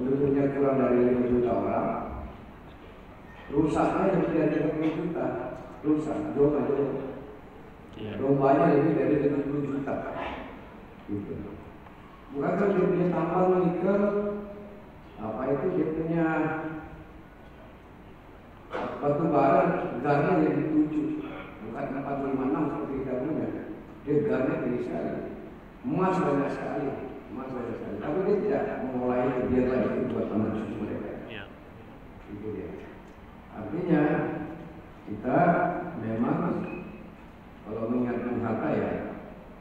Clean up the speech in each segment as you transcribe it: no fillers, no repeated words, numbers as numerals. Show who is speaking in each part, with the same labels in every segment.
Speaker 1: penduduknya kurang dari 5 juta orang, rusaknya lebih dari 30 juta, rusak, domba itu, dombanya lebih dari 70 juta, gitu. Bukan kan dia punya tambang nikel, apa itu dia punya batu bara, garnya lebih 7, bukan 4, 5, 6 seperti kita punya, dia garnya tinggi sekali, emas banyak sekali. Tapi dia tidak memulai biarlah itu buat teman susu mereka. Itu dia. Artinya kita memang kalau mengingat Bung Hatta ya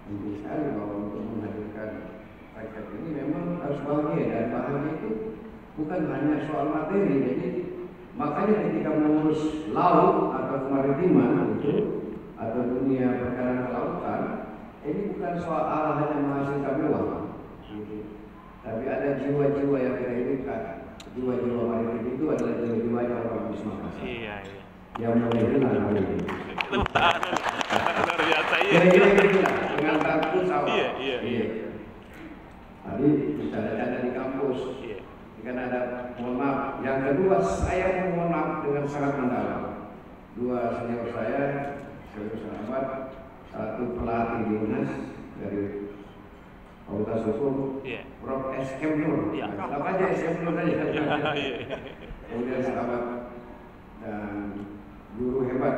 Speaker 1: penting sekali bahwa untuk menghadirkan rakyat ini memang harus bahagia, dan bahagia itu bukan hanya soal materi. Jadi makanya ketika mengurus laut atau kemaritiman itu atau dunia perkara kelautan, ini bukan soal hanya menghasilkan uang. Tapi ada jiwa-jiwa yang kita hidupkan. Jiwa-jiwa maritim itu adalah jiwa-jiwa yang orang Wisma Makassar. Yang mulai hilang hari ini. Luar biasa, kira-kira dengan kampus awal. Iya. Tadi bercanda-canda di kampus. Kan ada mohon maaf. Yang kedua, saya mohon maaf dengan sangat mendalam. 2 senior saya, sahabat, 1 pelatih di UNAS dari Fakultas Hukum, Prof. S.M. Nur. Apa aja S.M. Nur aja. Kemudian sahabat dan guru hebat.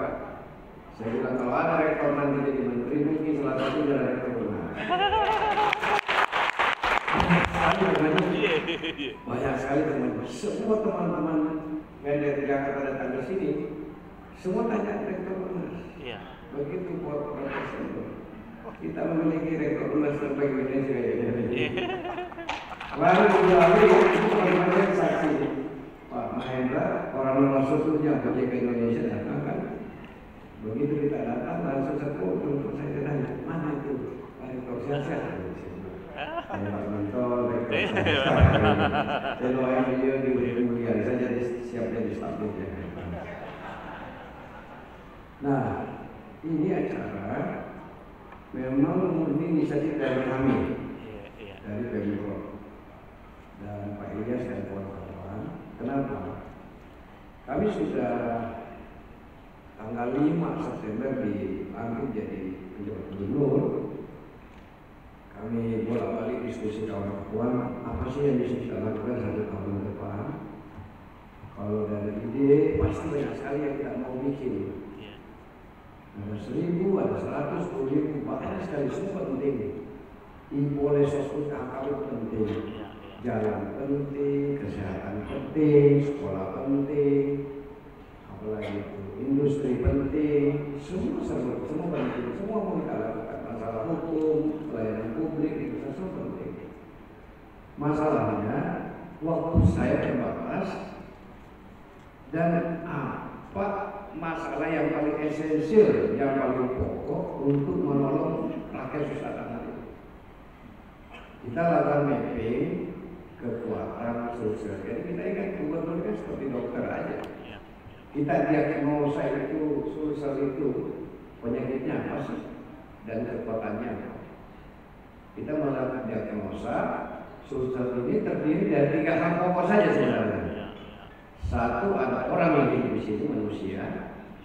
Speaker 1: Saya bilang kalau ada rektor nanti jadi menteri, mungkin salah satu adalah rektor UNAS. Banyak sekali teman-teman. Semua teman-teman yang dari Jakarta datang ke sini, semua tanya rektor UNAS. Begitu Prof. S.M. Nur. Kita memiliki rektor UNAS terbaik di Indonesia. Lalu itu banyak saksi Pak Mahendra, orang nomor susunya PJK Indonesia datang kan. Begitu kita datang langsung satu untuk saya tanya, mana itu Pak Rektor sehat? Saya Pak Mentol, Rektor sehat. Saya doain beliau diberi kemuliaan saja siap jadi staf. Nah, ini acara memang murni inisiatif dari kami, dari Pemprov dan Pak Ilyas dan kawan-kawan. Kenapa? Kami sudah tanggal 5 September dilantik jadi penjabat gubernur. Kami bolak-balik diskusi kawan-kawan, apa sih yang bisa kita lakukan 1 tahun ke depan. Kalau dari ide pasti banyak sekali yang kita mau bikin. Ada 1000, ada 100, 10.000, bahkan sekali semua penting. Impor sosmed akal penting, jalan penting, kesehatan penting, sekolah penting, apalagi itu industri penting, semua penting, semua mau kita lakukan. Masalah hukum, pelayanan publik itu semua penting. Masalahnya waktu saya terbatas dan apa masalah yang paling esensial, yang paling pokok untuk menolong rakyat susah tanah itu. Kita lakukan mapping kekuatan sosial. Jadi kita ingat gubernur kan seperti dokter aja. Kita diagnosa itu sosial itu penyakitnya apa sih dan kekuatannya apa. Kita melakukan diagnosa sosial ini terdiri dari 3 hal pokok saja sebenarnya. 1, ada orang yang hidup di sini manusia.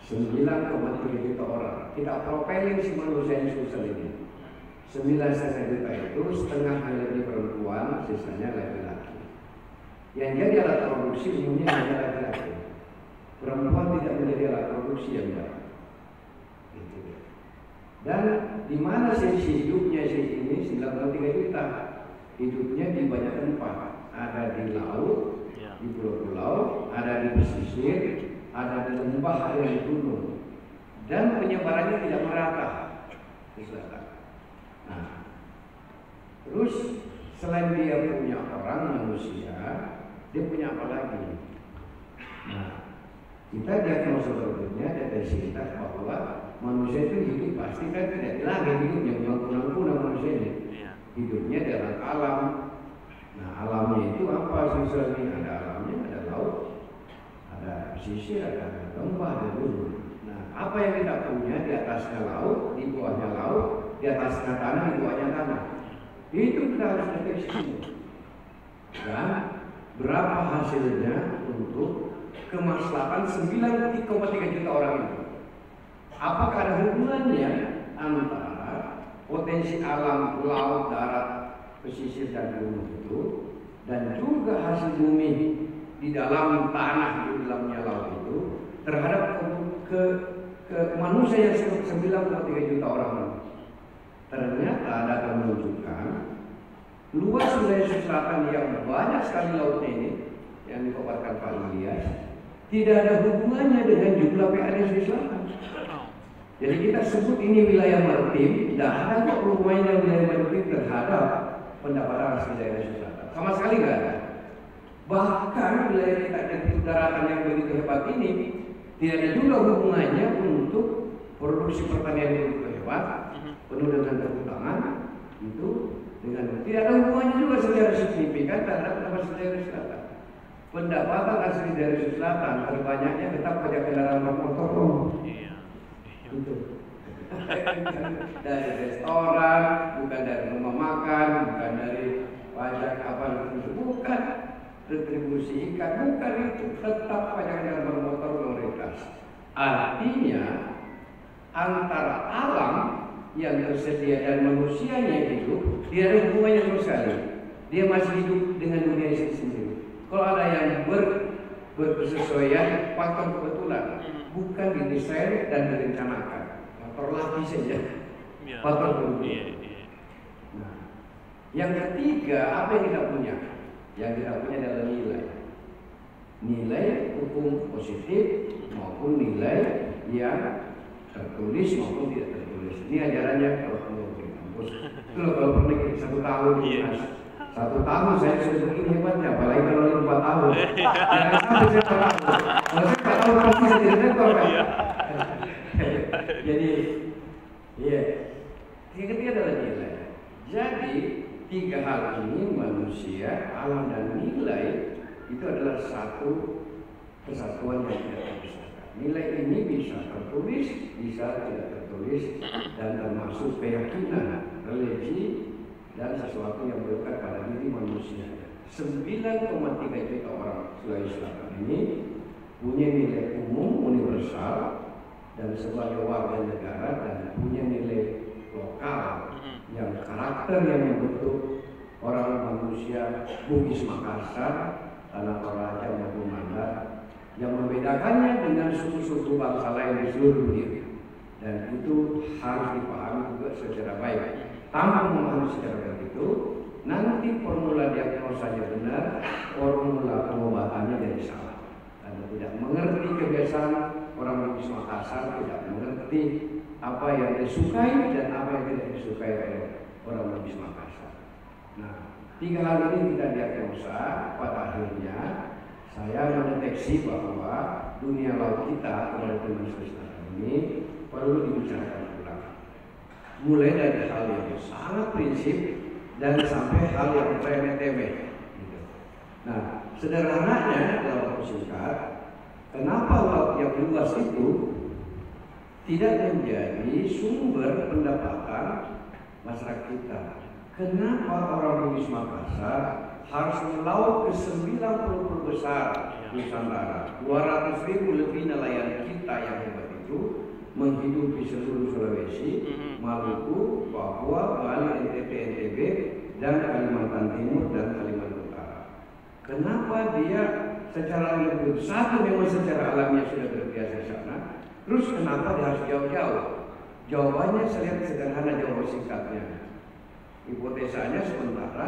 Speaker 1: 9,3 juta orang. Kita profiling si manusia yang sosial ini. 9,5 juta itu setengahnya lebih perempuan, sisanya laki-laki. Yang jadi alat produksi umumnya hanya laki-laki. Perempuan tidak menjadi alat produksi yang baik. Dan di mana sisi hidupnya si ini 9,3 juta? Hidupnya di banyak tempat. Ada di laut, di pulau-pulau, ada di pesisir, ada di lembah, ada di gunung, dan penyebarannya tidak merata di selatan. Nah, terus selain dia punya orang manusia, dia punya apa lagi? Nah, kita diagnosa berikutnya deteksi kita bahwa manusia itu hidup pasti kan tidak lagi hidupnya kunang-kunang manusia ini. Hidupnya dalam alam. Nah, alamnya itu apa sosialnya? Ada alamnya, ada laut, ada pesisir, ada lembah, ada gunung. Nah, apa yang kita punya di atasnya laut, di bawahnya laut, di atasnya tanah, di bawahnya tanah. Itu kita harus deteksi semua. Dan berapa hasilnya untuk kemaslahatan 9,3 juta orang itu. Apakah ada hubungannya antara potensi alam, laut, darat, pesisir dan gunung itu, dan juga hasil bumi di dalam tanah, di dalamnya laut itu, terhadap ke manusia yang 9,3 juta orang. Ternyata data menunjukkan luas wilayah selatan yang banyak sekali lautnya ini, yang dipaparkan Pak Ilyas, tidak ada hubungannya dengan jumlah PAD Sulawesi Selatan. Jadi kita sebut ini wilayah maritim, tidak ada kok hubungannya wilayah maritim terhadap pendapatan asli daerah Sulawesi Selatan. Sama sekali nggak ada. Bahkan wilayah kita di daratan yang begitu hebat ini tidak ada juga hubungannya untuk produksi pertanian yang begitu hebat, penuh dengan kebutuhan itu dengan tidak ada hubungannya juga secara signifikan terhadap pendapatan daerah Selatan. Pendapatan asli dari Selatan paling banyaknya tetap pajak kendaraan bermotor. Itu dari restoran, bukan dari rumah makan, bukan dari pajak apa itu, bukan retribusi ikan, bukan itu, tetap pajak kendaraan bermotor mayoritas. Artinya antara alam yang tersedia dan manusianya hidup, dia ada hubungannya sama sekali. Dia masih hidup dengan dunia sendiri. Kalau ada yang berkesesuaian, faktor kebetulan, bukan didesain dan direncanakan. Faktor lagi saja. Faktor kebetulan. Nah, yang ketiga, apa yang kita punya? Yang kita punya adalah nilai. Nilai hukum positif maupun nilai yang tertulis maupun tidak tertulis. Ini ajarannya kalau di kampus. Itu kalau pernah 1 tahun, 1 tahun saya sudah begini hebatnya, apalagi kalau 5 tahun. Jangan sampai saya tahu. Kalau saya tak tahu pasti saya jadi rektor kan. Jadi, iya. Yang ketiga adalah nilai. Jadi 3 hal ini, manusia, alam dan nilai, itu adalah satu kesatuan yang tidak terpisahkan. Nilai ini bisa tertulis, bisa tidak tertulis, dan termasuk keyakinan, religi, dan sesuatu yang berkat pada diri manusia. 9,3 juta orang Sulawesi Selatan ini punya nilai umum universal dan sebagai warga negara, dan punya nilai lokal yang karakter yang membentuk orang manusia Bugis Makassar, Tanah Toraja maupun Mandar, yang membedakannya dengan suku-suku bangsa lain di seluruh dunia. Dan itu harus dipahami juga secara baik. Tanpa memahami secara baik itu, nanti formula diagnosanya benar, formula pengobatannya jadi salah. Karena tidak mengerti kebiasaan orang Bugis Makassar, tidak mengerti apa yang disukai dan apa yang tidak disukai oleh orang Bugis Makassar. Nah, 3 hal ini kita diagnosa, pada akhirnya saya mendeteksi bahwa dunia laut kita terhadap Sulawesi Selatan ini perlu dibicarakan ulang. Mulai dari hal yang sangat prinsip dan sampai hal yang remeh-temeh. Gitu. Nah, sederhananya dalam waktu singkat, kenapa laut yang luas itu tidak menjadi sumber pendapatan masyarakat kita? Kenapa orang Bugis Makassar harus melaut ke 90 besar Nusantara, 200.000 lebih nelayan kita yang hebat itu menghidupi seluruh Sulawesi, Maluku, Papua, Bali, NTB, dan Kalimantan Timur dan Kalimantan Utara. Kenapa dia secara lebih satu memang secara alamiah sudah terbiasa di sana, terus kenapa dia harus jauh-jauh? Jawabannya saya lihat sederhana, jawaban singkatnya. Hipotesanya sementara,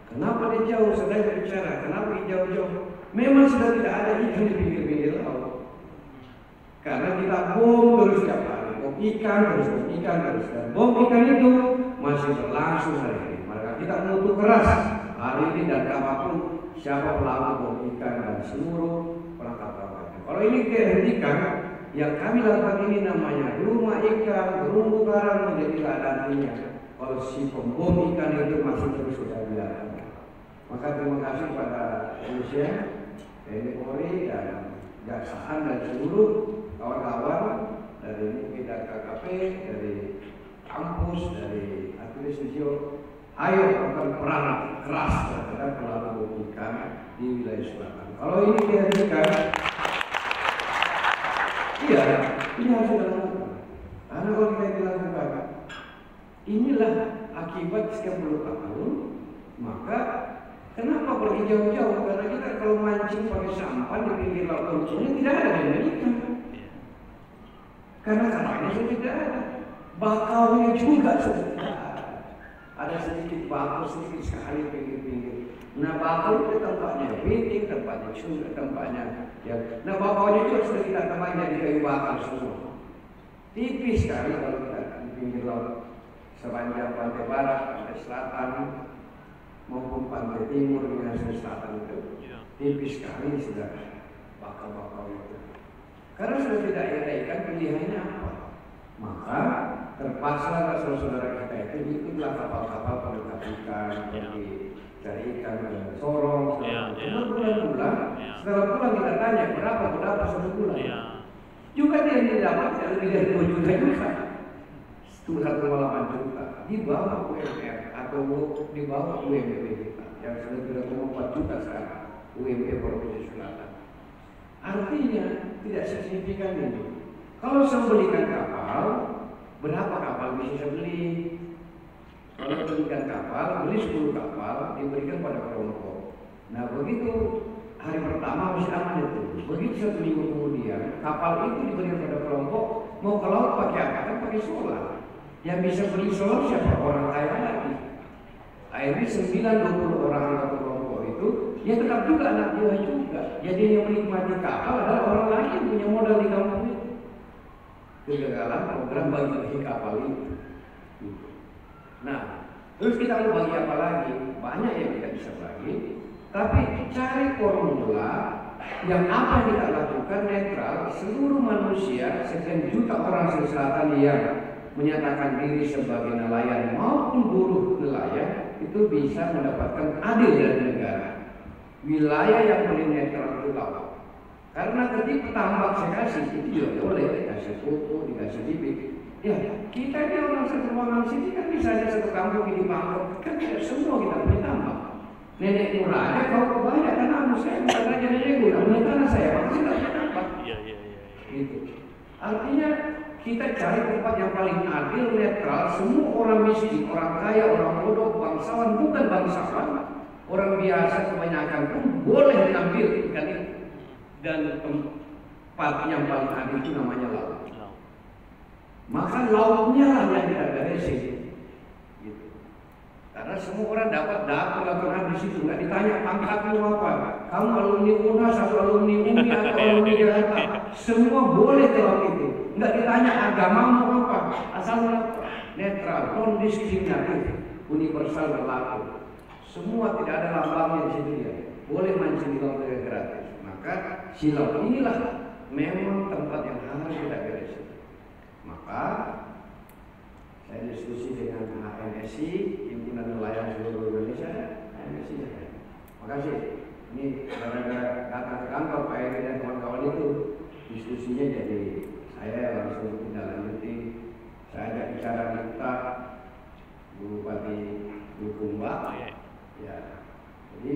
Speaker 1: kenapa dia jauh? Saya berbicara, kenapa dia jauh-jauh? Memang sudah tidak ada ikan di pinggir-pinggir laut. Karena kita bom terus setiap hari, bom ikan terus, dan bom ikan itu masih berlangsung hari ini. Maka kita mengutuk keras hari ini dan apapun siapa pelaku bom ikan dan seluruh perangkat-perangkatnya. Kalau ini dihentikan, yang kami lakukan ini namanya rumah ikan, terumbu karang menjadi tidak ada artinya. Kalau si pembom ikan itu masih terus kita biarkan. Maka terima kasih pada Indonesia, TNI Polri dan Jaksaan dan seluruh kawan-kawan dari kita KKP, dari kampus, dari aktivis sosial. Ayo lakukan peran keras terhadap pelaku maupun ikan di wilayah selatan. Kalau ini dihentikan, iya, ini harus dilakukan. Karena kalau kita dilakukan, inilah akibat sekian puluh tahun. Maka kenapa pergi jauh-jauh? Karena kita kalau mancing pakai sampan di pinggir laut ini tidak ada yang ikan. Karena karangnya sudah tidak ada, bakaunya juga sudah tidak ada. Ada sedikit bakau, sedikit sekali pinggir-pinggir. Nah bakau itu tempatnya piting, tempatnya cungkring, tempatnya ya. Nah bakaunya juga sudah kita tambah jadi kayu bakar semua. Tipis sekali kalau kita di pinggir laut sepanjang pantai barat, pantai selatan maupun pantai timur dengan selatan itu tipis sekali sudah bakau-bakau itu. Karena sudah tidak ada ikan, pilihannya apa? Maka terpaksa saudara-saudara kita itu ikutlah kapal-kapal penangkap ikan, pergi cari ikan ke Sorong. Bulan-bulan, setelah pulang kita tanya berapa satu bulan. Juga dia didapat lebih dari 2 juta juga. Itu 1,8 juta di bawah UMR atau di bawah UMP kita yang sudah 3,4 juta sekarang UMP Provinsi Selatan. Artinya tidak signifikan ini. Kalau saya belikan kapal, berapa kapal bisa saya beli? Kalau belikan kapal, beli 10 kapal diberikan pada kelompok. Nah begitu hari pertama masih aman itu. Begitu 1 minggu kemudian kapal itu diberikan pada kelompok, mau ke laut pakai apa? Kan pakai solar. Yang bisa beli solar siapa? Orang kaya lagi. Akhirnya 9-20 orang atau kelompok itu, ya tetap juga anak buah juga. Jadi yang menikmati kapal adalah orang lain yang punya modal di kampung itu. Kegagalan program bagi kapal itu. Nah, terus kita mau bagi apa lagi? Banyak yang kita bisa bagi. Tapi cari formula yang apa yang kita lakukan netral. Seluruh manusia, sekian juta orang selatan yang menyatakan diri sebagai nelayan maupun buruh nelayan itu bisa mendapatkan adil dari negara. Wilayah yang paling netral itu laut. Karena ketika tambak saya kasih itu juga boleh dikasih foto, dikasih bibit. Ya kita ini orang satu ruangan sini kan bisa aja satu kampung ini bangkrut, kan tidak semua kita punya tambak. Nenek murahnya kau kebanyak karena saya bukan raja nenekku, namun tanah saya maka saya tidak punya tambak. Gitu. Artinya kita cari tempat yang paling adil, netral, semua orang miskin, orang kaya, orang bodoh, bangsawan, bukan bangsawan, orang biasa kebanyakan pun boleh mengambil ikan itu. Dan tempat yang paling adil itu namanya laut. Maka lautnya lah yang kita beresin. Gitu. Karena semua orang dapat laporan di situ, nggak ditanya pangkatmu apa, kamu alumni UNAS atau alumni UMI atau alumni Jakarta, semua boleh ke laut itu. Nggak ditanya agamamu apa, asal netral, non diskriminatif, universal berlaku. Semua tidak ada lambangnya di situ ya. Boleh mancing di laut dengan gratis. Maka silau inilah memang tempat yang harus kita beresin. Maka saya diskusi dengan HNSI, Himpunan Nelayan Seluruh Indonesia, HNSI. Makasih. Ini gara-gara datang ke kantor Pak Eri dan kawan-kawan itu, diskusinya jadi saya langsung menindaklanjuti. Saya ajak bicara kita Bupati Bulukumba, ya. Jadi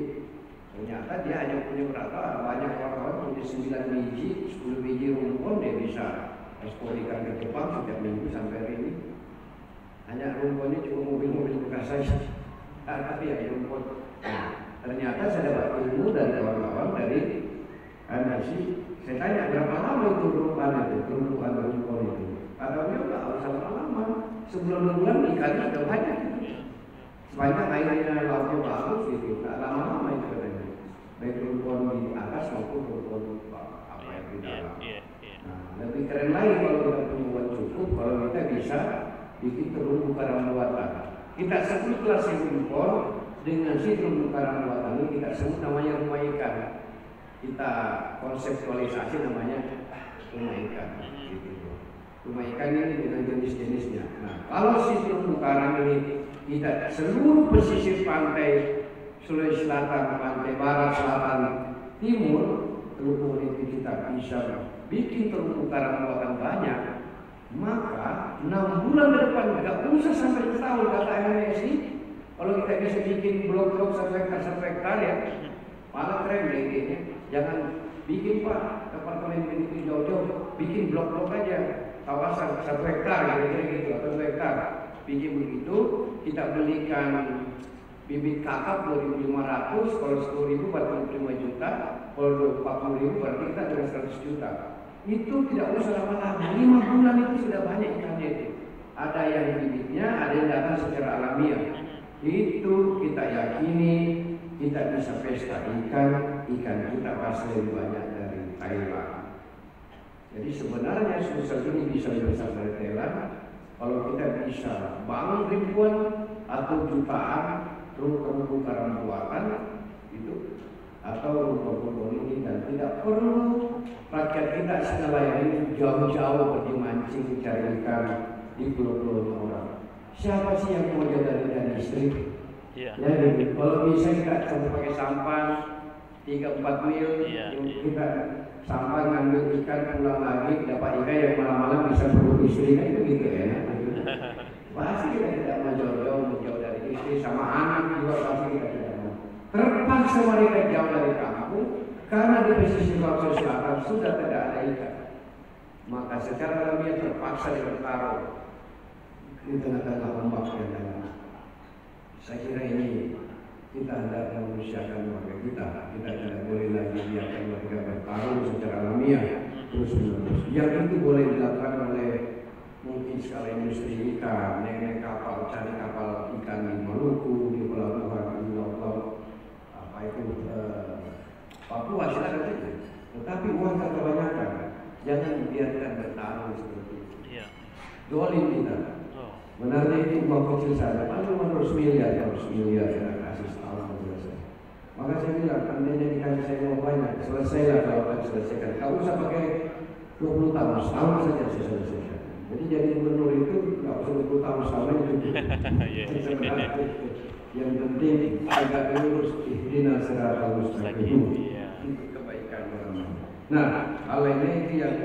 Speaker 1: ternyata dia hanya punya berapa? Banyak kawan-kawan punya 9 biji, 10 biji rumpun dia bisa ekspor ikan ke Jepang setiap minggu sampai hari ini. Hanya rumpunnya cuma mobil-mobil bekas saja. Tapi ya rumpun. Nah, ternyata saya dapat ilmu dari kawan-kawan dari HNSI. Saya tanya berapa lama itu rumpuan rumpun itu? Katanya nggak usah lama. Sebulan 2 bulan ikannya sudah banyak. Sepanjang airnya lautnya bagus gitu, nggak lama-lama itu katanya. Baik rumpun di atas maupun rumpun apa yang di dalam. Nah, lebih keren lagi kalau kita punya uang cukup, kalau kita bisa bikin terumbu karang buatan. Kita sebutlah si rumpun dengan si terumbu karang buatan ini kita sebut namanya rumah ikan. Kita konseptualisasi namanya rumah ikan. Gitu. Rumah ikan ini dengan jenis-jenisnya. Nah, kalau si terumbu karang ini kita seluruh pesisir pantai Sulawesi Selatan, pantai barat, selatan, timur, terumbu itu kita bisa bikin terumbu karang buatan banyak. Maka 6 bulan ke depan nggak usah sampai setahun kata HNSI, Kalau kita bisa bikin blok-blok 1 hektar ya, malah keren deh idenya. Jangan bikin Pak apartemen begitu jauh-jauh, bikin blok-blok aja, kawasan 1 hektar kira-kira gitu, atau 2 hektar. Bikin begitu, kita belikan bibit kakap 2.500, kalau 10.000 berarti 5 juta, kalau 40.000 berarti kita dengan 100 juta. Itu tidak usah lama-lama, 5 bulan itu sudah banyak ikannya itu. Ada yang bibitnya, ada yang datang secara alamiah. Itu kita yakini kita bisa pesta ikan kita pasti lebih banyak dari Thailand. Jadi sebenarnya susah ini bisa lebih besar dari Thailand. Kalau kita bisa bangun ribuan atau jutaan rumah karang buatan itu, atau rumah ini, dan tidak perlu rakyat kita sekalian ini jauh-jauh pergi mancing cari ikan di pulau-pulau orang. Siapa sih yang mau jauh dari istri? Ya, gitu. Kalau bisa kita coba pakai sampan 3-4 mil, kita sampan ngambil ikan pulang lagi dapat ikan yang malam-malam bisa perlu istri kan begitu ya. Pasti kita tidak mau jauh dari istri, sama anak juga pasti kita tidak mau. Terpaksa mereka jauh dari kampung karena di pesisir Sulawesi Selatan sudah tidak ada ikan. Maka secara alamiah terpaksa bertaruh di tengah-tengah ombak yang dalam. Saya kira ini kita hendak memanusiakan warga kita. Kita tidak boleh lagi biarkan mereka bertarung secara alamiah terus-menerus. Yang itu boleh dilakukan oleh mungkin skala industri ikan, naik kapal, cari kapal ikan di Maluku, di pelabuhan, di laut-laut apa itu Papua silakan saja. Tetapi uang kebanyakan, jangan dibiarkan bertarung seperti itu. Dolim kita. Benarnya itu uang kecil saja, paling 100 miliar ya kasih setahun selesai. Maka saya bilang, andainya dikasih saya mau banyak, selesailah kalau akan selesaikan. Kau usah pakai 20 tahun, setahun saja saya selesaikan. Jadi jadi gubernur itu nggak usah 20 tahun, setahun itu. Yang penting agak lurus ihdina siratal mustaqim. Itu kebaikan orang. Nah, hal ini itu yang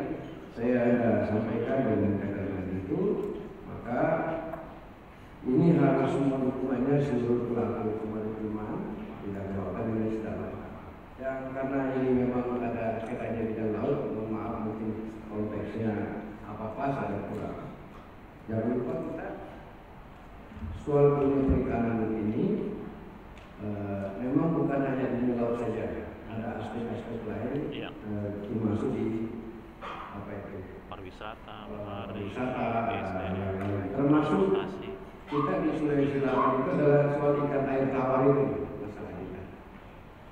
Speaker 1: saya sampaikan dengan kata itu. Maka ini harus semua dukungannya seluruh pelaku hukuman tidak jawabkan ini sedang. Yang karena ini memang ada kaitannya bidang laut, mohon maaf mungkin konteksnya apa-apa saya kurang. Jangan lupa kita soal dunia perikanan ini memang bukan hanya di laut saja, ada aspek-aspek lain termasuk di apa itu
Speaker 2: pariwisata,
Speaker 1: termasuk kita di Sulawesi Selatan itu adalah soal ikan air tawar itu masalah ikan.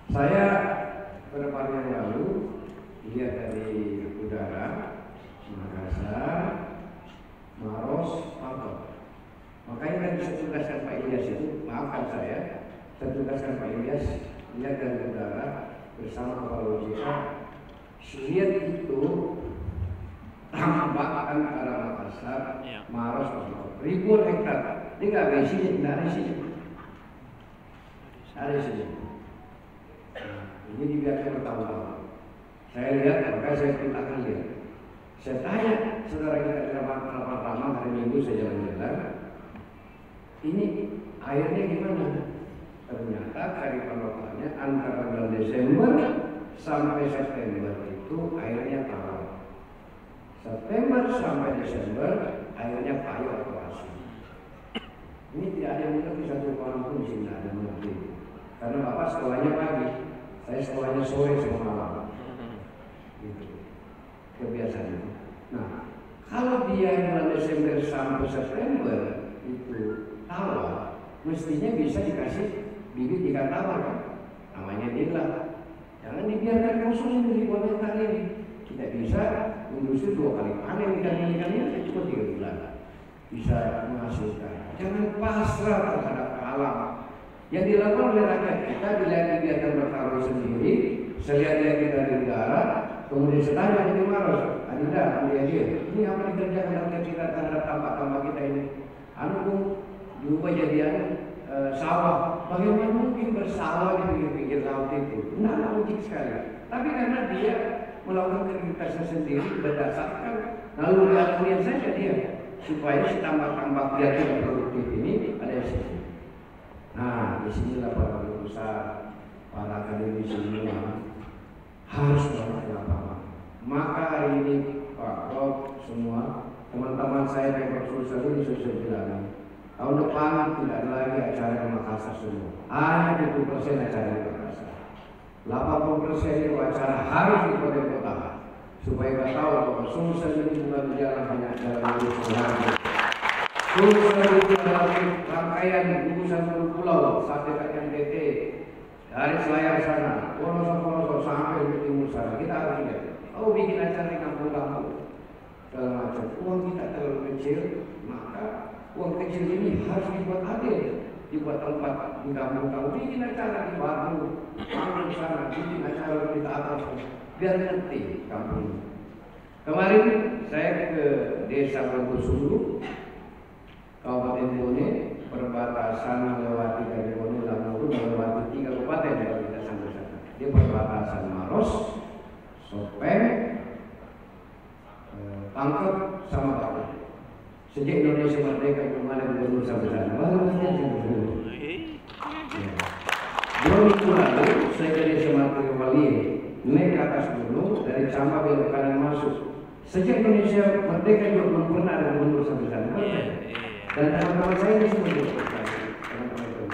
Speaker 1: Saya beberapa hari yang lalu lihat dari udara Makassar, Maros, Papua. Makanya kan saya tugaskan Pak Ilyas itu, maafkan saya tugaskan Pak Ilyas lihat dari udara bersama Kepala OJK. Lihat itu tambak antara Makassar, Maros, ribuan hektar. Ini nggak ada isinya, nggak ada isinya. Ada isinya. Ini dibiarkan bertahun-tahun. Saya lihat, maka saya perintahkan lihat. Saya tanya saudara kita di ramah hari Minggu saya jalan-jalan. Ini airnya gimana? Ternyata kearifan lokalnya antara bulan Desember sampai September itu airnya tawar. September sampai Desember airnya payung atau asin. Ini tidak ada yang mengerti satu orang pun di sini ada mengerti. Karena bapak sekolahnya pagi, saya sekolahnya sore sama malam. Gitu. Kebiasaan itu. Nah, kalau dia bulan Desember sampai September itu tawar, mestinya bisa dikasih bibit ikan tawar kan? Namanya dilah. Jangan dibiarkan kosong di ribuan hektar ini. Tidak bisa industri 2 kali panen ikan-ikannya cuma 3 bulan bisa menghasilkan. Jangan pasrah terhadap alam. Yang dilakukan oleh rakyat kita dibiarkan bertarung sendiri. Saya lihat kita di udara, kemudian setanya di Maros, Adinda, ini apa dikerjakan rakyat kita terhadap tambak-tambak kita ini? Anu diubah jadi sawah. Bagaimana mungkin bersawah di pinggir-pinggir laut itu? Nah, logik sekali. Tapi karena dia melakukan aktivitasnya sendiri berdasarkan lalu kemudian saja dia supaya si tambak-tambak dia tidak produktif ini ada di sini. Nah, disinilah para pengusaha, para akademisi semua harus banyak di lapangan. Maka hari ini Pak Rob semua teman-teman saya yang bersusah ini sudah bilang, tahun depan tidak ada lagi acara di Makassar semua. Hanya 20% acara di Makassar. 80% itu acara harus di kota-kota supaya kita tahu bahwa Sulsel ini bukan jalan hanya jalan lurus lagi. Sulsel itu adalah rangkaian gugusan pulau sampai ke NTT dari Selayar sana, Wonosobo sampai ke timur sana. Kita harus lihat. Oh, bikin acara di kampung-kampung segala macam. Uang kita terlalu kecil, maka uang kecil ini harus dibuat adil. Dibuat tempat di kampung-kampung, bikin acara di Batu, kampung sana, bikin acara di atas, biar ngerti kampung. Kemarin saya ke Desa Bangkusulu, Kabupaten Bone, perbatasan melewati dari Bone, lalu melewati 3 kabupaten kalau kita sampai sana. Di perbatasan Maros, Sopeng, Pangkep, sama Batu. Sejak Indonesia merdeka belum ada gubernur sampai sana. Baru saja Dua minggu lalu saya ke Desa Matriwali, naik ke atas gunung dari Camba belok kanan masuk. Sejak Indonesia merdeka juga belum pernah ada gubernur sampai sana. Dan teman-teman saya ini semua teman-teman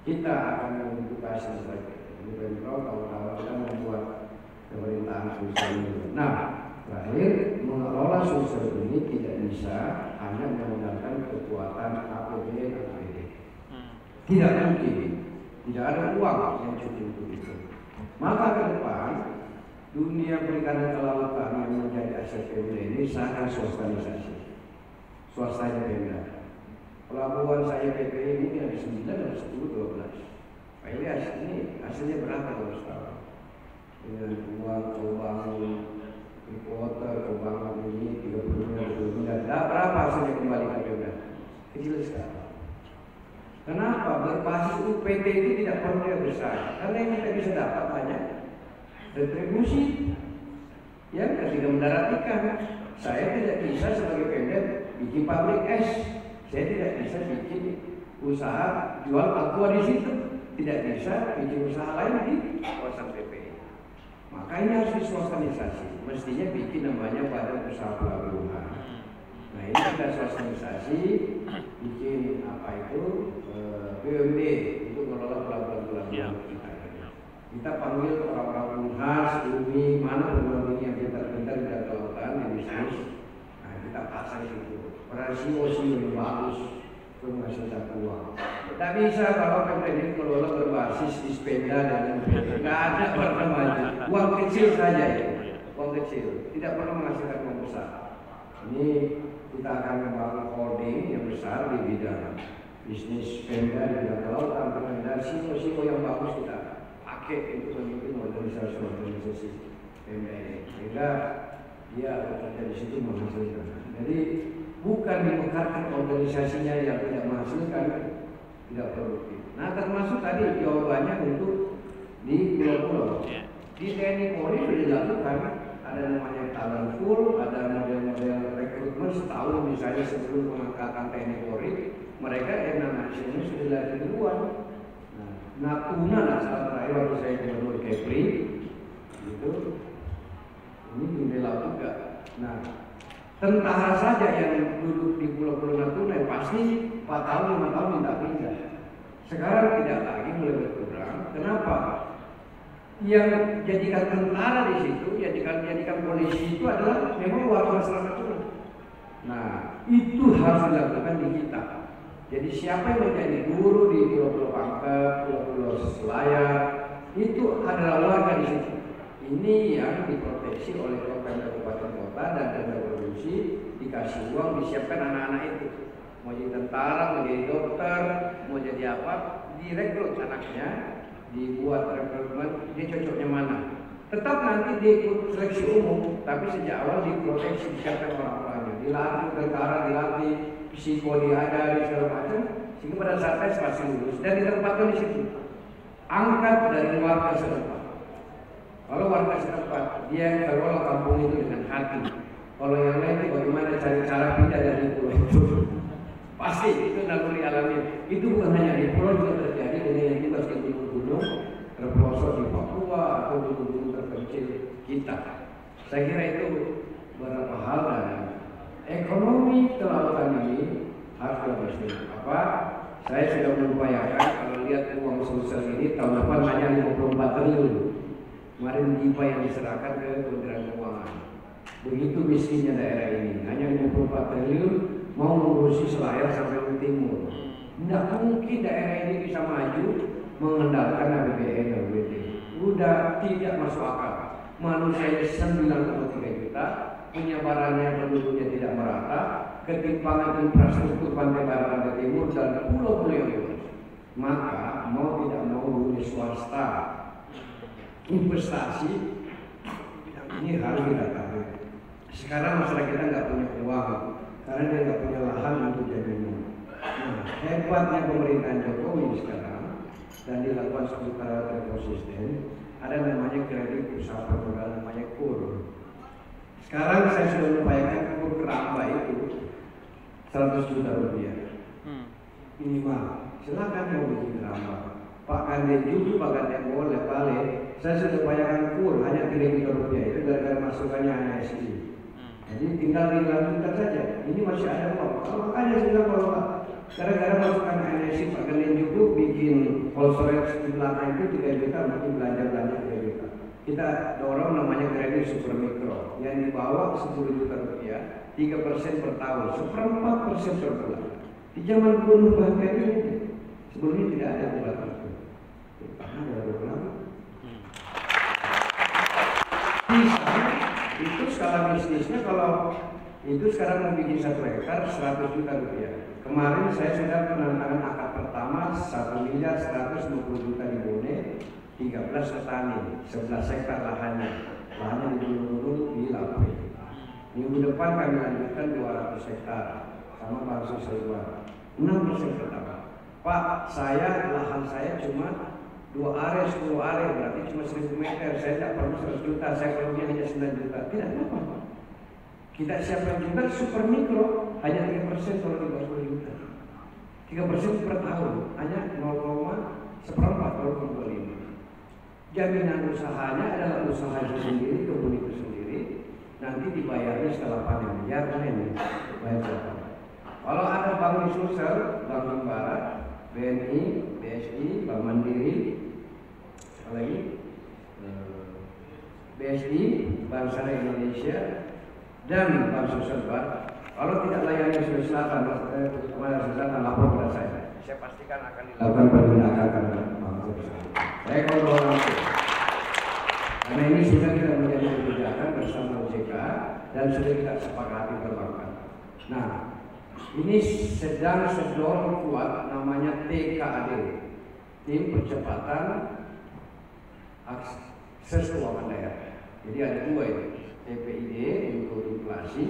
Speaker 1: kita akan mengedukasi mereka. Ini Pemprov kawan-kawan kita membuat pemerintahan Sulsel ini. Nah, terakhir mengelola Sulsel ini tidak bisa hanya menggunakan kekuatan APBN. Tidak mungkin, tidak ada uang yang cukup untuk itu. Maka ke depan dunia perikanan kelautan yang menjadi aset Pemda ini sangat sosialisasi. Swastanya Pemda. Pelabuhan saya PPI ini ada 9, ada 10, 12. Pak Ilyas, ini hasilnya berapa kalau setahun? Dengan uang bangun water, bangun ini 30 miliar, berapa hasilnya kembali ke Pemda? Kecil sekali. Kenapa? Berbasis UPT itu tidak perlu yang besar, karena yang kita bisa dapat banyak retribusi yang tidak mendarat ikan. Saya tidak bisa sebagai Pemda bikin pabrik es. Saya tidak bisa bikin usaha jual aqua di situ. Tidak bisa bikin usaha lain di kawasan PPI. Maka ini harus disosialisasi. Mestinya bikin namanya badan usaha pelabuhan. Nah ini kita sosialisasi, bikin apa itu BUMD untuk mengelola pelabuhan-pelabuhan kita. Kita panggil orang-orang Unhas, Umi, mana pembangunan yang pintar-pintar di kelautan, yang bisnis. Nah kita pasang itu. Rasio yang bagus untuk menghasilkan uang. Tidak bisa kalau PPD kelola berbasis dispenda dan tidak ada pertemuan. Uang kecil saja ya, uang kecil, tidak perlu menghasilkan uang besar. Ini kita akan membangun holding yang besar di bidang bisnis Pemda di bidang kelautan dan siko yang bagus kita pakai untuk memimpin organisasi Pemda ini. Sehingga dia bekerja di situ menghasilkan. Jadi bukan dimekarkan organisasinya yang tidak menghasilkan, tidak produktif. Nah termasuk tadi jawabannya untuk di pulau-pulau. Di TNI Polri sudah dilakukan, ada namanya talent pool, ada model-model rekrutmen setahun misalnya sebelum pengangkatan TNI Polri, mereka yang namanya ini sudah dilatih duluan. Nah, Natuna lah saat terakhir waktu saya gubernur Kepri, gitu, ini membela juga. Nah, tentara saja yang duduk di pulau-pulau Natuna pasti 4 tahun, 5 tahun minta pindah. Sekarang tidak lagi, mulai berkurang. Kenapa? Yang jadikan tentara di situ, jadikan polisi itu adalah memang warga masyarakat itu. Nah, itu harus dilakukan di kita. Jadi siapa yang menjadi guru di pulau-pulau Pangkep, pulau-pulau Selayar, itu adalah warga di situ. Ini yang diproteksi oleh kabupaten kota dan daerah provinsi, dikasih uang, disiapkan anak-anak itu. Mau jadi tentara, mau jadi dokter, mau jadi apa, direkrut anaknya, dibuat rekrutmen, dia cocoknya mana. Tetap nanti dia ikut seleksi umum, tapi sejak awal diproteksi, disiapkan orang-orangnya, dilatih tentara, dilatih psiko, diajari segala macam, sehingga pada saat tes pasti lulus dan ditempatkan di situ. Angkat dari warga setempat. Kalau warga setempat, dia kelola kampung itu dengan hati. Kalau yang lain itu bagaimana cari cara pindah dari pulau itu, pasti pasti itu naluri alami. Itu bukan hanya di pulau, juga terjadi dengan yang juga di gunung-gunung terpelosok di Papua atau gunung-gunung terpencil kita. Saya kira itu beberapa hal, dan ekonomi kelautan ini harus diperhatikan. Apa? Saya sudah mengupayakan kalau lihat uang sosial ini tahun depan hanya 54 triliun. Kemarin DIPA yang diserahkan ke Kementerian Keuangan. Begitu miskinnya daerah ini, hanya 54 triliun mau mengurusi Selayar sampai ke timur. Tidak mungkin daerah ini bisa maju mengandalkan APBN dan APBD. Udah tidak masuk akal. Manusianya 9,3 juta, penyebarannya penduduknya tidak merata, ketimpangan infrastruktur pantai barat, pantai timur, dan pulau-pulau yang luas. Maka mau tidak mau dunia swasta investasi ini harus didatangi. Sekarang masyarakat kita nggak punya uang karena dia nggak punya lahan untuk jadinya. Nah, hebatnya pemerintahan Jokowi sekarang dan dilakukan secara konsisten, ada namanya kredit usaha permodalan, namanya KUR. Sekarang saya sudah mengupayakan KUR keramba itu 100 juta rupiah minimal. Silakan mau bikin keramba. Pak Kande juga, Pak Kande boleh balik. Saya sudah upayakan KUR hanya 3 juta rupiah itu gara-gara masukannya ASI. Jadi tinggal dilanjutkan saja. Ini masih ada uang. Kalau makanya sudah kalau gara-gara masukan ASI Pak Kande juga bikin cold storage di belakang itu 3 juta, mungkin belanja 3 juta. Kita dorong namanya kredit super mikro yang dibawa 10 juta rupiah, 3% per tahun, 1/4% per bulan. Di zaman gubernur Bangka ini sebelumnya tidak ada bulan itu. Karena ada bulan. Itu skala bisnisnya kalau itu sekarang mau bikin 1 hektar 100 juta rupiah. Kemarin saya sudah menandatangani akad pertama 1.150 juta di Bone, 13 petani, 11 hektar lahannya di gunung-gunung di Lampung. Minggu depan kami lanjutkan 200 hektar sama Pak Susilo, 6% pertama. Pak, lahan saya cuma 2 are, 10 are, berarti cuma 1000 meter. Saya tidak perlu 100 juta, saya perlunya hanya 9 juta. Tidak apa-apa. Kita siapkan juga super mikro, hanya 3% kalau di bawah 10 juta. 3% per tahun, hanya 0,1/4 kalau 0,25. Jaminan usahanya adalah usaha itu sendiri, kebun itu sendiri. Nanti dibayarnya setelah panen. Ya, panen. Kalau ada bank sosial, Bank Himbara, BNI, BSI, Bank Mandiri, lagi BSI, Bank Syariah Indonesia, dan Bank Sosial Barat. Kalau tidak layani Sulawesi Selatan, Sulawesi Selatan lapor kepada saya. Saya pastikan akan dilakukan penindakan karena Bank Sosial. Saya kontrol langsung. Karena ini sudah kita menjadi kebijakan bersama OJK dan sudah kita sepakati perbankan. Nah, ini sedang sedang kuat namanya TKAD, Tim Percepatan Akses Keuangan Daerah. Jadi ada 2 ini, TPID untuk inflasi.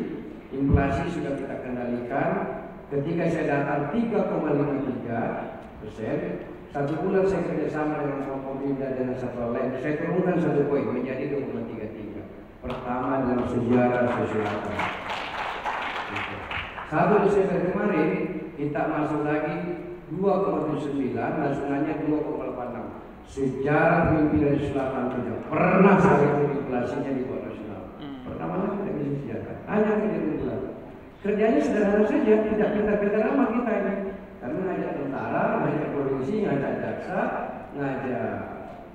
Speaker 1: Inflasi sudah kita kendalikan. Ketika saya datang 3,53%, 1 bulan saya kerjasama dengan Forkompimda dan Satwa lain, saya turunkan 1 poin menjadi 2,33. Pertama dalam sejarah Sulawesi. 1 Desember kemarin kita masuk lagi 2,79, langsungannya 2,86. Sejarah pemimpinan Selatan tidak pernah sekali inflasinya di bawah nasional. Pertama kali tidak bisa sejarah, hanya kerja. Kerjanya sederhana saja, tidak pintar-pintar amat kita ini. Kami ngajak tentara, ngajak polisi, ngajak jaksa, ngajak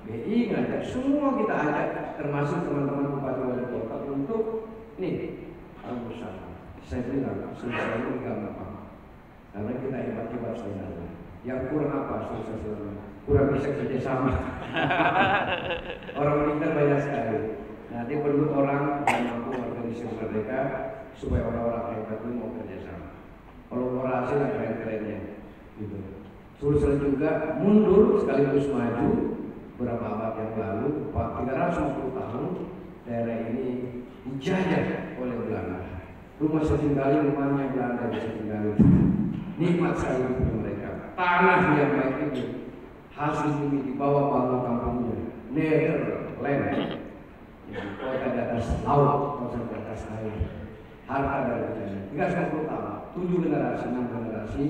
Speaker 1: BI, ngajak semua kita ajak, termasuk teman-teman bupati wali kota untuk nih bersama. Saya bilang susah ini gampang, karena kita hebat-hebat sebenarnya. Yang kurang apa susah-susah? Kurang bisa kerjasama. Orang pintar banyak sekali. Nanti perlu orang yang mampu organisasi mereka supaya orang-orang hebat itu mau kerjasama. Kolaborasi yang keren-kerennya. Gitu. Sulsel juga mundur sekaligus maju beberapa abad yang lalu, 350 tahun daerah ini dijajah oleh Belanda. Rumah setinggali rumahnya Belanda bisa tinggali. Nikmat sekali untuk mereka. Tanah yang baik itu hasil bumi di bawah bangun kampungnya. Netherland. Kota di atas laut, kota di atas air. Harta dari Belanda. 350 tahun, 7 generasi, 6 generasi.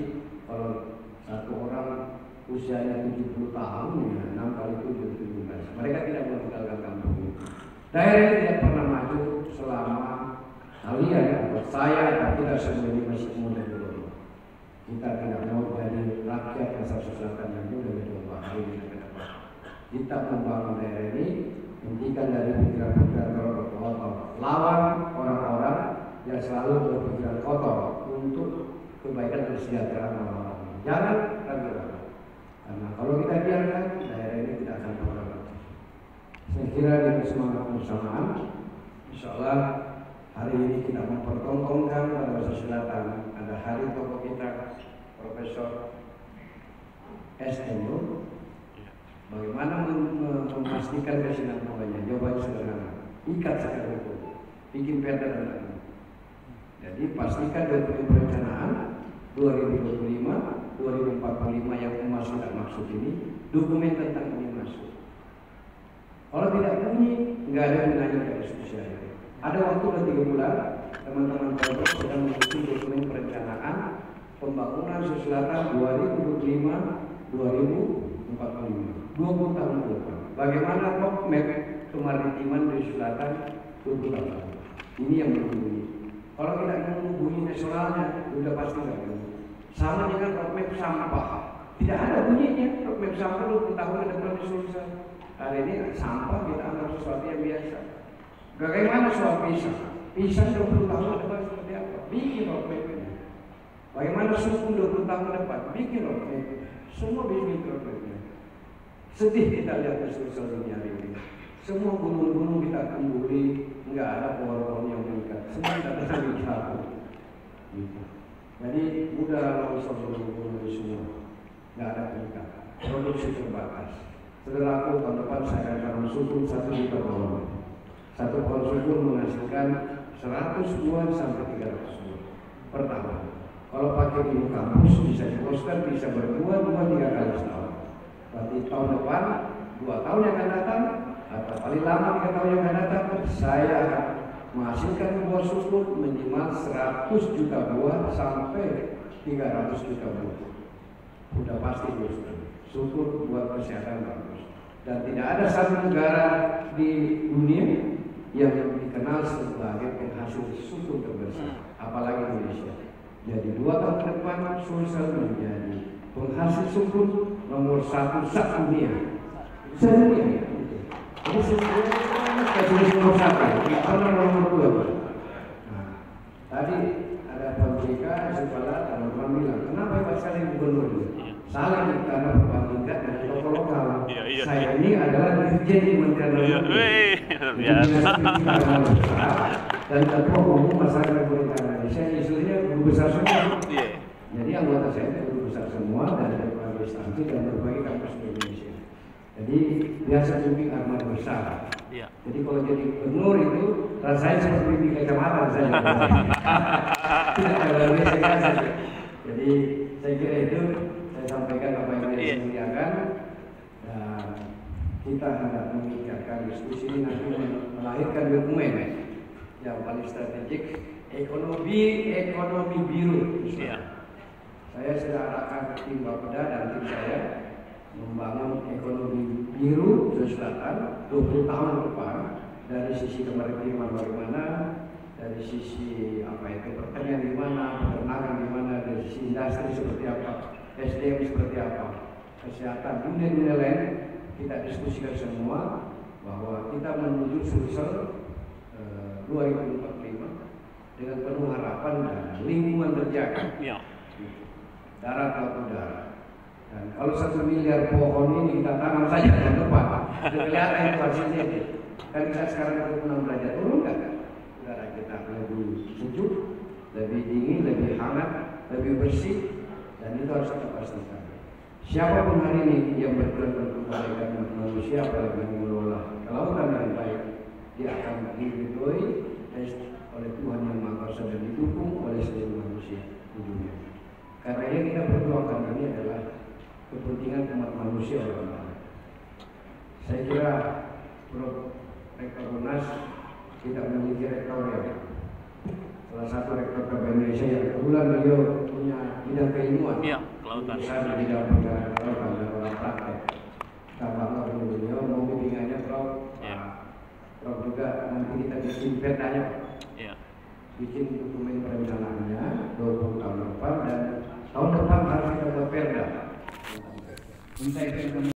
Speaker 1: Kalau satu orang usianya 70 tahun, ya 6 kali 7, 17. Mereka tidak meninggalkan kampung ini. Daerah ini tidak pernah maju selama kalian, buat saya, dan kita semua ini masih muda dulu. Kita tidak mau jadi rakyat asal selatan yang muda dulu hari ini ke depan. Kita membangun daerah ini, hentikan dari pikiran-pikiran kotor. Lawan orang-orang yang selalu berpikiran kotor untuk kebaikan dan kesejahteraan orang-orang. Jangan ragu-ragu. Karena kalau kita biarkan, daerah ini tidak akan pernah maju. Saya kira dengan semangat bersamaan, insya Allah hari ini kita mempertontonkan pada masa selatan. Ada hari tokoh kita, Profesor S.M. Bagaimana memastikan kesinambungannya? Jawabannya sederhana. Ikat secara hukum, bikin perda dan lain. Jadi pastikan dokumen perencanaan 2025, 2045 yang Umas tidak maksud ini, dokumen tentang ini masuk. Kalau tidak bunyi, nggak ada gunanya dari diskusi hari. Ada waktu 3 bulan, teman-teman Pemprov sedang menyusun dokumen perencanaan pembangunan Selatan 2025-2045. 20 tahun ke depan. Bagaimana roadmap kemaritiman di Selatan 20 tahun. Ini yang berbunyi. Kalau tidak bunyi nasionalnya, sudah pasti nggak bunyi. Sama dengan roadmap sampah. Tidak ada bunyinya. Roadmap sampah 20 tahun ke depan diselesai. Hari ini sampah kita anggap sesuatu yang biasa. Bagaimana soal pisang? Pisang 20 tahun ke depan seperti apa? Bikin roadmap-nya. Bagaimana suku 20 tahun ke depan? Bikin roadmap. Semua bikin roadmap-nya. Sedih kita lihat di sosial dunia hari ini. Semua gunung-gunung kita kumpuli, nggak ada pohon-pohon yang mengikat. Semua kita sambil satu. Gitu. Jadi mudah longsor gunung-gunung ini semua. Nggak ada pengikat. Produksi terbatas. Saudaraku, tahun depan saya akan tanam sukun 1 juta pohon. Satu pohon sukun menghasilkan 100 buah sampai 300 buah per tahun. Kalau pakai ilmu kampus bisa dikoskan, bisa berbuah 2-3 kali setahun. Berarti tahun depan, 2 tahun yang akan datang, atau paling lama 3 tahun yang akan datang, saya akan menghasilkan buah sukun minimal 100 juta buah sampai 300 juta buah. Sudah pasti sukun buat kesehatan bagus. Dan tidak ada satu negara di dunia yang dikenal sebagai penghasil sukun terbesar, apalagi Indonesia. Jadi 2 tahun ke depan Sulsel menjadi penghasil sukun nomor 1 dunia. Sedunia. Jadi sebenarnya nomor 1, karena nomor 2. Nah, tadi ada Pak JK, Kepala dan orang bilang, kenapa Pak sekali gubernur? Salah nih, karena perbandingkan dari tokoh lokal. Saya ini adalah dirjen Kementerian Dalam Negeri. Dan ketua umum masyarakat Republik Indonesia, istilahnya guru besar semua. Jadi anggota saya itu guru besar semua dari berbagai instansi dan berbagai kampus di Indonesia. Jadi biasa bimbing armada besar. Jadi kalau jadi gubernur itu rasanya seperti bimbing kecamatan saja. Tidak ada biasa. Jadi saya kira itu saya sampaikan apa yang saya muliakan. Dan kita hendak memikirkan diskusi ini nanti melahirkan dokumen yang paling strategik, ekonomi biru. Saya sudah arahkan tim Bapeda dan tim saya membangun ekonomi biru di Selatan 20 tahun ke depan, dari sisi kemaritiman bagaimana, dari sisi pertanian di mana, peternakan di mana, dari sisi industri seperti apa, SDM seperti apa, kesehatan, dunia lain. Kita diskusikan semua bahwa kita menuju Sulsel 2045 dengan penuh harapan dan lingkungan terjaga. Darat atau udara. Dan kalau 1 miliar pohon ini kita tanam saja ke depan, kelihatan itu hasilnya. Kan kita sekarang 26 derajat, turun kan? Udara kita lebih sejuk, lebih dingin, lebih hangat, lebih bersih, dan itu harus kita pastikan. Siapapun hari ini yang berperan untuk kebaikan manusia, apalagi mengelola kelautan dengan baik, dia akan diridhoi oleh Tuhan Yang Maha Kuasa dan didukung oleh seluruh manusia di dunia. Karena yang kita perjuangkan ini adalah kepentingan umat manusia orang. Saya kira Prof. Rektor UNAS tidak memiliki rektor yang salah satu rektor KBI Indonesia yang kebetulan beliau punya bidang keilmuan.
Speaker 2: kelautan.
Speaker 1: Besar di bidang perjalanan kelautan dan orang praktek. Kita bangga dengan beliau, mau bimbingannya Prof. Prof juga nanti kita bikin perdanya. Bikin dokumen perencanaannya 20 tahun depan dan tahun depan harus kita buat perda. Entah itu